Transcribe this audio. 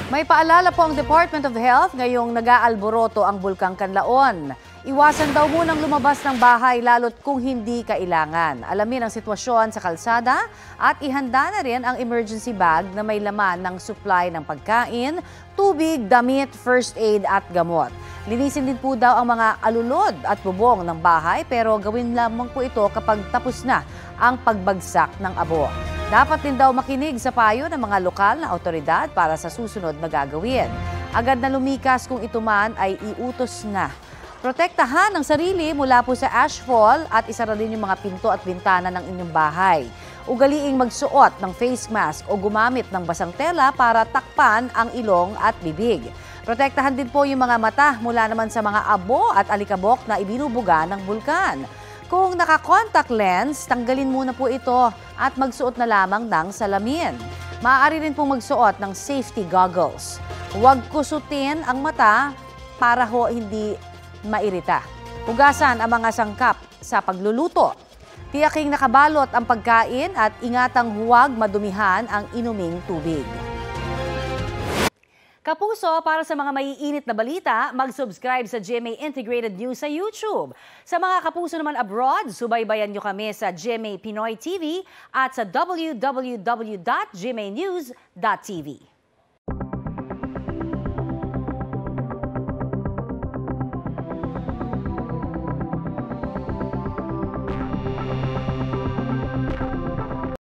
May paalala po ang Department of Health ngayong nag-aalboroto ang Bulkang Kanlaon. Iwasan daw munang lumabas ng bahay lalo't kung hindi kailangan. Alamin ang sitwasyon sa kalsada at ihanda na rin ang emergency bag na may laman ng supply ng pagkain, tubig, damit, first aid at gamot. Linisin din po daw ang mga alulod at bubong ng bahay pero gawin lamang po ito kapag tapos na ang pagbagsak ng abo. Dapat din daw makinig sa payo ng mga lokal na awtoridad para sa susunod na gagawin. Agad na lumikas kung ito man ay iutos na. Protektahan ang sarili mula po sa ashfall at isara din yung mga pinto at bintana ng inyong bahay. Ugaliing magsuot ng face mask o gumamit ng basang tela para takpan ang ilong at bibig. Protektahan din po yung mga mata mula naman sa mga abo at alikabok na ibinubuga ng bulkan. Kung naka-contact lens, tanggalin muna po ito at magsuot na lamang ng salamin. Maaari rin pong magsuot ng safety goggles. Huwag kusutin ang mata para hindi mairita. Hugasan ang mga sangkap sa pagluluto. Tiyaking nakabalot ang pagkain at ingatang huwag madumihan ang inuming tubig. Kapuso, para sa mga maiinit na balita, mag-subscribe sa GMA Integrated News sa YouTube. Sa mga kapuso naman abroad, subaybayan nyo kami sa GMA Pinoy TV at sa www.gmanews.tv.